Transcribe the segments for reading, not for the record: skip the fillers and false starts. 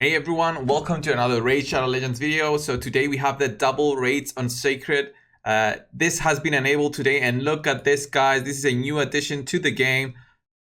Hey everyone, welcome to another Raid Shadow Legends video. So today we have the double raids on Sacred. This has been enabled today, and look at this, guys. This is a new addition to the game.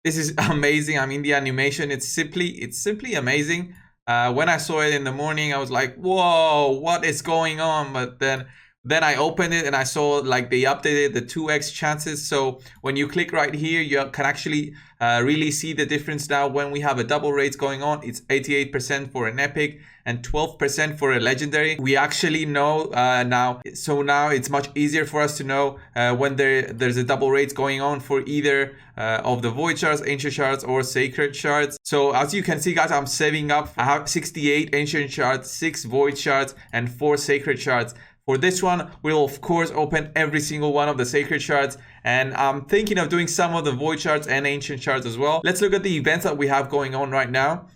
This is amazing. I mean, the animation, it's simply amazing. When I saw it in the morning, I was like, whoa, what is going on? But then I opened it and I saw like they updated the 2x chances. So when you click right here, you can actually really see the difference now. When we have a double raids going on, it's 88% for an epic and 12% for a legendary. We actually know now, so now it's much easier for us to know when there's a double raids going on for either of the void shards, ancient shards, or sacred shards. So as you can see, guys, I'm saving up. I have 68 ancient shards, 6 void shards, and 4 sacred shards. For this one, we'll of course open every single one of the sacred shards, and I'm thinking of doing some of the void shards and ancient shards as well. Let's look at the events that we have going on right now.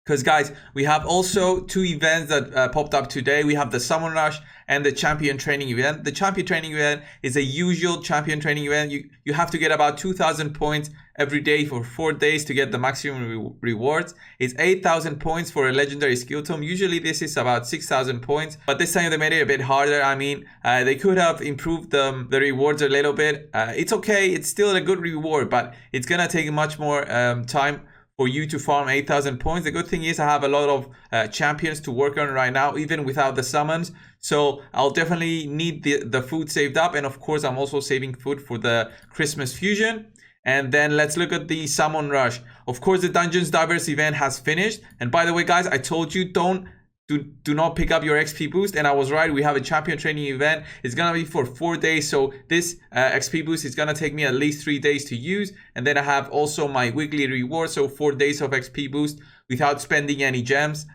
Because guys, we have also 2 events that popped up today. We have the Summon Rush and the Champion Training event. The Champion Training event is a usual Champion Training event. You have to get about 2,000 points every day for 4 days to get the maximum rewards. It's 8,000 points for a legendary skill tome. Usually this is about 6,000 points, but this time they made it a bit harder. I mean, they could have improved the rewards a little bit. It's okay, it's still a good reward, but it's gonna take much more time for you to farm 8,000 points. The good thing is I have a lot of champions to work on right now, even without the summons. So I'll definitely need the food saved up. And of course, I'm also saving food for the Christmas fusion. And then let's look at the Summon Rush. Of course, the Dungeons Divers event has finished. And by the way, guys, I told you do not pick up your XP boost, and I was right. We have a champion training event. It's gonna be for 4 days, so this XP boost is gonna take me at least 3 days to use. And then I have also my weekly reward, so 4 days of XP boost without spending any gems.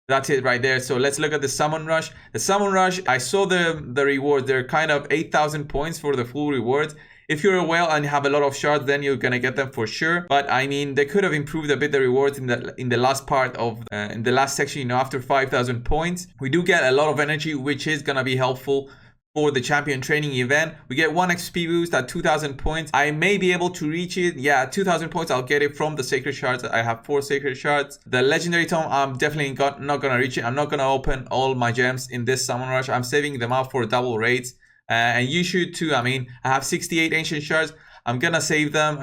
That's it right there. So let's look at the Summon Rush. The Summon Rush, I saw the rewards. They're kind of 8,000 points for the full rewards. If you're a whale and you have a lot of shards, then you're gonna get them for sure. But I mean, they could have improved a bit the rewards in the last part of in the last section. You know, after 5,000 points, we do get a lot of energy, which is gonna be helpful for the champion training event. We get 1 XP boost at 2,000 points. I may be able to reach it. Yeah, 2,000 points. I'll get it from the sacred shards. I have 4 sacred shards. The legendary tome, I'm definitely not gonna reach it. I'm not gonna open all my gems in this Summon Rush. I'm saving them up for double raids. And you should too. I mean, I have 68 ancient shards. I'm gonna save them.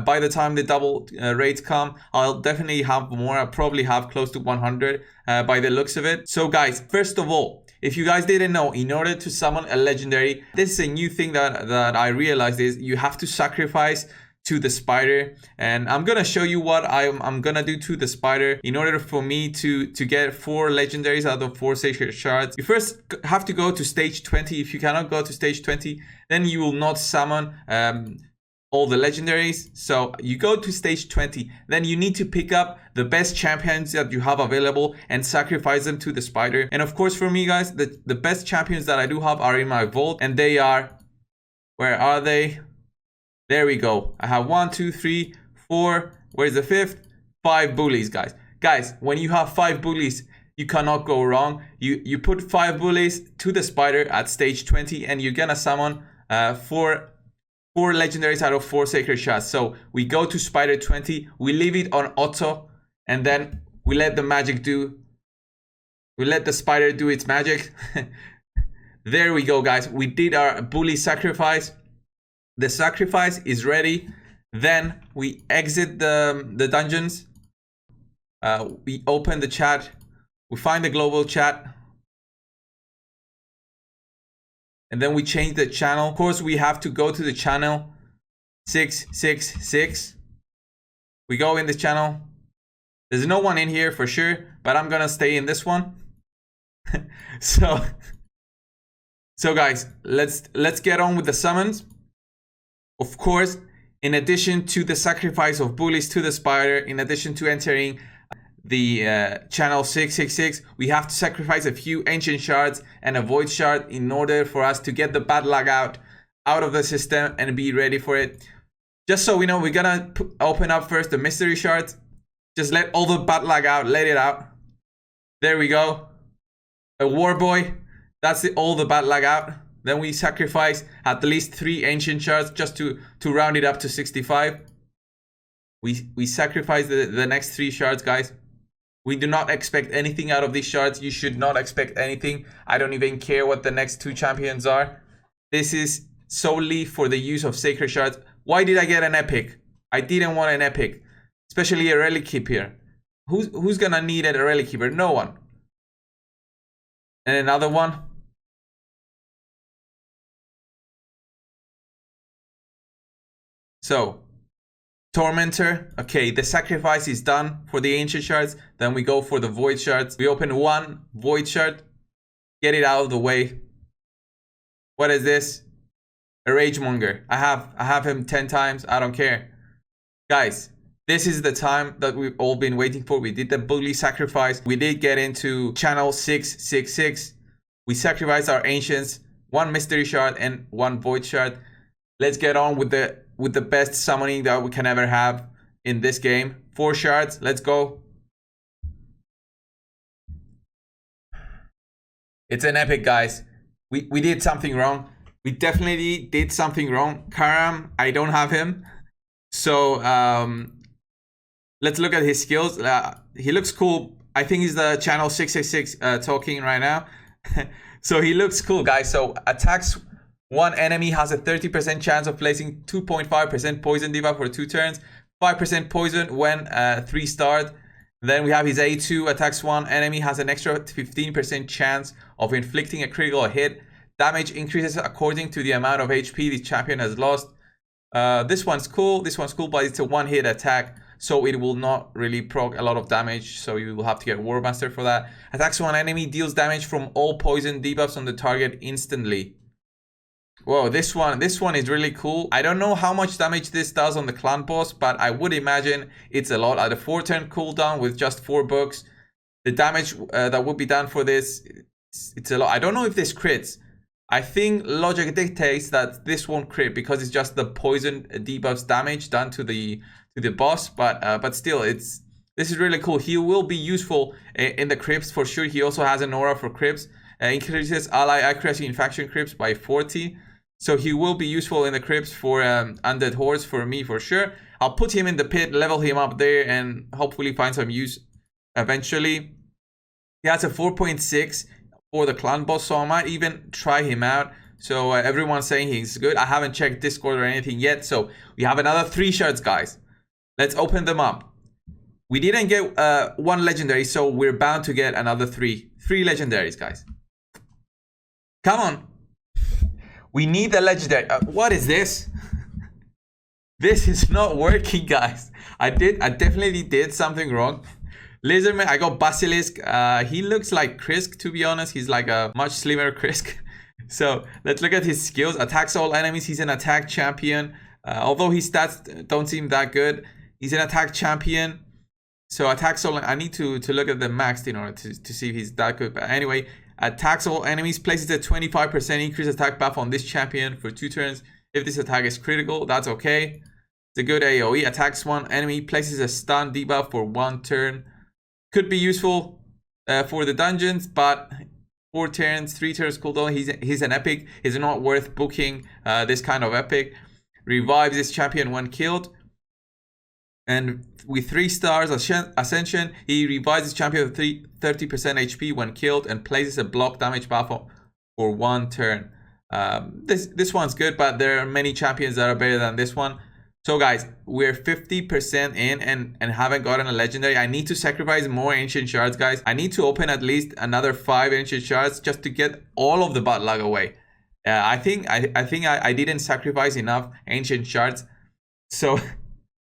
By the time the double raids come, I'll definitely have more. I'll probably have close to 100 by the looks of it. So guys, first of all, if you guys didn't know, in order to summon a legendary, this is a new thing that I realized is you have to sacrifice to the spider. And I'm gonna show you what I'm gonna do to the spider in order for me to get 4 legendaries out of 4 sacred shards. You first have to go to stage 20. If you cannot go to stage 20, then you will not summon all the legendaries. So you go to stage 20, then you need to pick up the best champions that you have available and sacrifice them to the spider. And of course, for me, guys, the best champions that I do have are in my vault, and they are, where are they? There we go. I have 1, 2, 3, 4. Where's the 5th? 5 bullies, guys. Guys, when you have 5 bullies, you cannot go wrong. You put 5 bullies to the spider at stage 20, and you're gonna summon 4 legendaries out of 4 sacred shards. So we go to spider 20, we leave it on auto, and then we let the magic do. We let the spider do its magic. There we go, guys. We did our bully sacrifice. The sacrifice is ready. Then we exit the dungeons. We open the chat. We find the global chat. And then we change the channel. Of course, we have to go to the channel 666. We go in this channel. There's no one in here for sure, but I'm gonna stay in this one. So guys, let's get on with the summons. Of course, in addition to the sacrifice of bullies to the spider, in addition to entering the channel 666, we have to sacrifice a few ancient shards and a void shard in order for us to get the bad luck out of the system and be ready for it. Just so we know, we're gonna open up first the mystery shards. Just let all the bad luck out, let it out. There we go. A war boy. That's all the bad luck out. Then we sacrifice at least 3 ancient shards just to round it up to 65. We sacrifice the next 3 shards, guys. We do not expect anything out of these shards. You should not expect anything. I don't even care what the next 2 champions are. This is solely for the use of sacred shards. Why did I get an epic? I didn't want an epic, especially a relic keeper. Who's gonna need a relic keeper? No one. And another one. So, Tormentor. Okay, the sacrifice is done for the ancient shards. Then we go for the void shards. We open 1 void shard. Get it out of the way. What is this? A Ragemonger. I have him 10 times. I don't care. Guys, this is the time that we've all been waiting for. We did the bully sacrifice. We did get into channel 666. We sacrificed our ancients, 1 mystery shard and 1 void shard. Let's get on with the best summoning that we can ever have in this game. 4 shards. Let's go. It's an epic, guys. We did something wrong. We definitely did something wrong. Karam, I don't have him. So let's look at his skills. He looks cool. I think he's the channel 666 talking right now. So he looks cool, guys. So attacks 1 enemy has a 30% chance of placing 2.5% poison debuff for 2 turns. 5% poison when 3-starred. Then we have his A2, attacks 1 enemy, has an extra 15% chance of inflicting a critical hit. Damage increases according to the amount of HP the champion has lost. This one's cool, but it's a 1-hit attack, so it will not really proc a lot of damage, so you will have to get War Master for that. Attacks 1 enemy, deals damage from all poison debuffs on the target instantly. Whoa, this one is really cool. I don't know how much damage this does on the clan boss, but I would imagine it's a lot. At a 4-turn cooldown with just 4 books, the damage that would be done for this, it's a lot. I don't know if this crits. I think logic dictates that this won't crit because it's just the poison debuffs damage done to the boss. But still, this is really cool. He will be useful in the crypts for sure. He also has an aura for crypts. Increases ally accuracy in faction crypts by 40. So he will be useful in the crypts for undead hordes for me for sure. I'll put him in the pit, level him up there, and hopefully find some use eventually. He has a 4.6 for the clan boss, so I might even try him out. So everyone's saying he's good. I haven't checked Discord or anything yet. So we have another 3 shards, guys. Let's open them up. We didn't get 1 legendary, so we're bound to get another 3 legendaries, guys. Come on. We need a legendary. What is this? This is not working, guys. I definitely did something wrong. Lizardman, I got Basilisk. He looks like Krisk, to be honest. He's like a much slimmer Krisk. So let's look at his skills. Attacks all enemies. He's an attack champion. Although his stats don't seem that good, he's an attack champion. So attacks all. I need to look at the max in order to see if he's that good. But anyway, attacks all enemies, places a 25% increased attack buff on this champion for 2 turns. If this attack is critical, that's okay. It's a good AoE. Attacks 1 enemy, places a stun debuff for 1 turn. Could be useful for the dungeons, but 4 turns, 3 turns cooldown. He's an epic. He's not worth booking this kind of epic. Revives this champion when killed. And with 3 stars ascension, he revives his champion with 30% HP when killed and places a block damage buff for 1 turn. This one's good, but there are many champions that are better than this one. So guys, we're 50% in and haven't gotten a legendary. I need to sacrifice more ancient shards, guys. I need to open at least another 5 ancient shards just to get all of the bad luck away. I think I didn't sacrifice enough ancient shards. So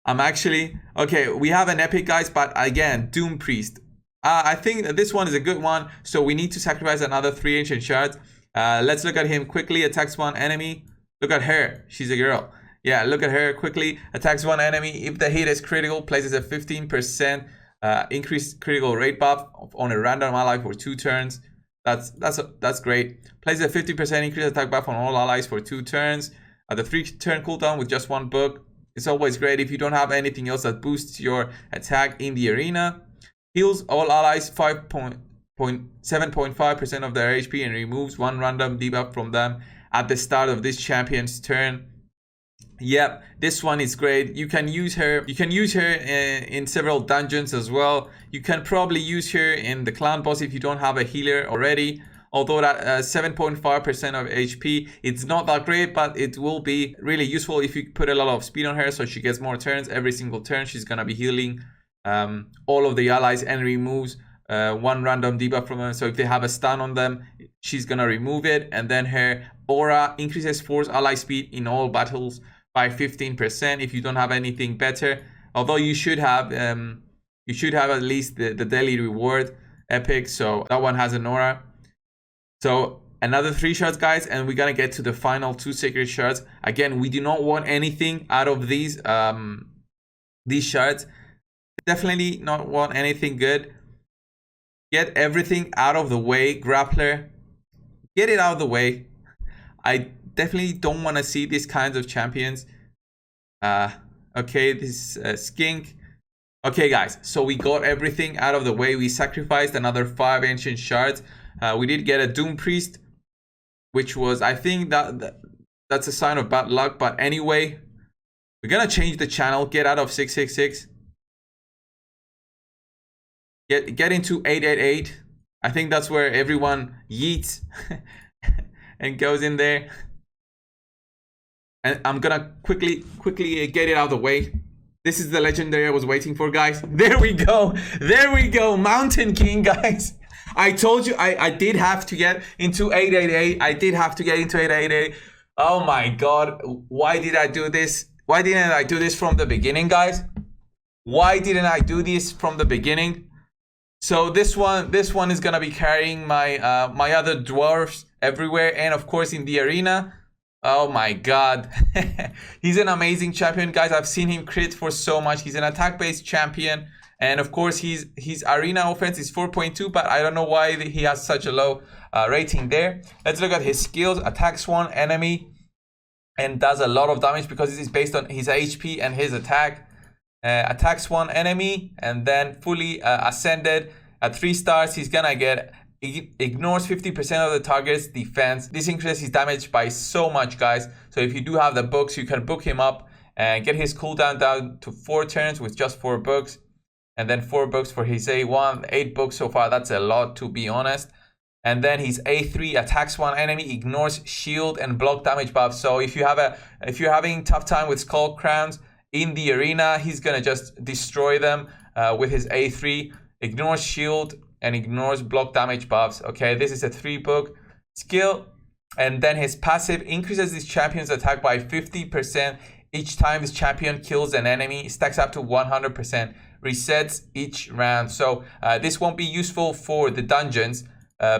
I'm actually okay. We have an epic, guys, but again, Doom Priest. I think that this one is a good one. So we need to sacrifice another 3 ancient shards. Let's look at him quickly. Attacks 1 enemy. Look at her. She's a girl. Yeah, look at her quickly. Attacks 1 enemy. If the hit is critical, places a 15% increased critical rate buff on a random ally for 2 turns. That's great. Places a 50% increased attack buff on all allies for 2 turns. At the 3-turn cooldown with just 1 book. It's always great if you don't have anything else that boosts your attack in the arena. Heals all allies 7.5% of their HP and removes 1 random debuff from them at the start of this champion's turn. Yep, this one is great. You can use her. You can use her in several dungeons as well. You can probably use her in the clan boss if you don't have a healer already. Although that 7.5% of HP, it's not that great, but it will be really useful if you put a lot of speed on her, so she gets more turns. Every single turn, she's gonna be healing all of the allies and removes one random debuff from them. So if they have a stun on them, she's gonna remove it. And then her aura increases force ally speed in all battles by 15% if you don't have anything better. Although you should have at least the daily reward epic, so that one has an aura. So another 3 shards, guys, and we're gonna get to the final 2 sacred shards. Again, we do not want anything out of these shards. Definitely not want anything good. Get everything out of the way, grappler. Get it out of the way. I definitely don't want to see these kinds of champions. Okay, this skink. Okay, guys, so we got everything out of the way. We sacrificed another 5 ancient shards. We did get a Doom Priest, which was, I think that's a sign of bad luck. But anyway, we're gonna change the channel. Get out of 666. Get into 888. I think that's where everyone yeets and goes in there. And I'm gonna quickly get it out of the way. This is the legendary I was waiting for, guys. There we go. There we go. Mountain King, guys. I told you I did have to get into 888. I did have to get into 888. Oh my god. Why did I do this? Why didn't I do this from the beginning, guys? Why didn't I do this from the beginning? So this one is gonna be carrying my my other dwarfs everywhere, and of course in the arena. Oh my god. He's an amazing champion, guys. I've seen him crit for so much. He's an attack-based champion, and of course his arena offense is 4.2, but I don't know why he has such a low rating there. Let's look at his skills. Attacks one enemy and does a lot of damage because this is based on his HP and his attack. Attacks one enemy and then fully ascended at 3 stars. He's gonna get ignores 50% of the target's defense. This increases his damage by so much, guys. So if you do have the books, you can book him up and get his cooldown down to 4 turns with just 4 books, and then 4 books for his A1. 8 books so far. That's a lot, to be honest. And then his A3 attacks one enemy, ignores shield and block damage buffs. So if you're having tough time with skull crowns in the arena, he's gonna just destroy them with his A3. Ignores shield and ignores block damage buffs. Okay, this is a 3 book skill. And then his passive increases this champion's attack by 50% each time this champion kills an enemy. Stacks up to 100%. Resets each round. So this won't be useful for the dungeons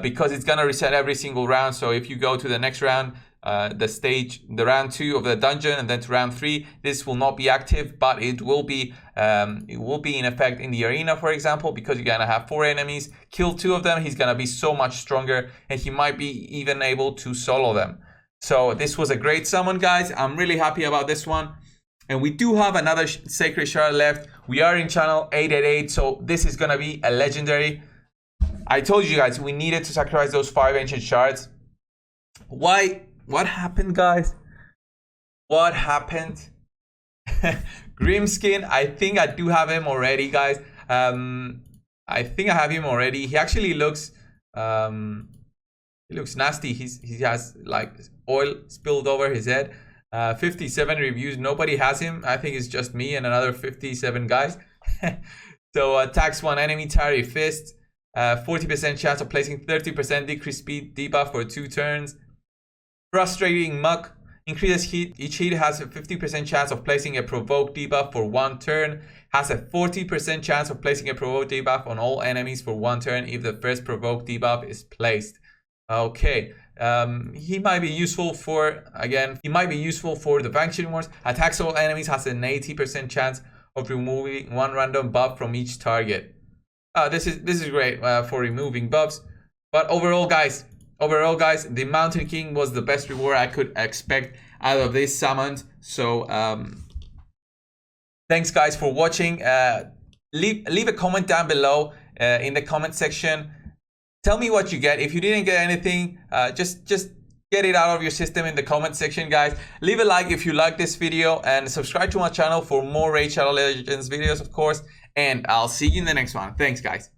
because it's gonna reset every single round. So if you go to the next round, the round 2 of the dungeon, and then to round 3, this will not be active, but it will be in effect in the arena, for example, because you're gonna have 4 enemies. Kill 2 of them, he's gonna be so much stronger, and he might be even able to solo them. So this was a great summon, guys. I'm really happy about this one. And we do have another sacred shard left. We are in channel 888, so this is gonna be a legendary. I told you guys we needed to sacrifice those 5 ancient shards. Why? What happened, guys? What happened? Grimskin, I think I do have him already, guys. I think I have him already. He actually looks nasty. He has like oil spilled over his head. 57 reviews. Nobody has him. I think it's just me and another 57 guys. So attacks one enemy, Tarry Fist. 40% chance of placing 30% decreased speed debuff for 2 turns. Frustrating Muck. Increases hit. Each hit has a 50% chance of placing a provoked debuff for 1 turn. Has a 40% chance of placing a provoked debuff on all enemies for 1 turn if the first provoked debuff is placed. Okay. He might be useful for, again, the Vanquishing Wars. Attacks all enemies, has an 80% chance of removing 1 random buff from each target. This is great for removing buffs. But overall, guys, the Mountain King was the best reward I could expect out of these summons. So thanks, guys, for watching. Leave a comment down below in the comment section. Tell me what you get. If you didn't get anything, just Get it out of your system in the comment section, guys. Leave a like if you like this video and subscribe to my channel for more Raid Shadow Legends videos, of course. And I'll see you in the next one. Thanks, guys.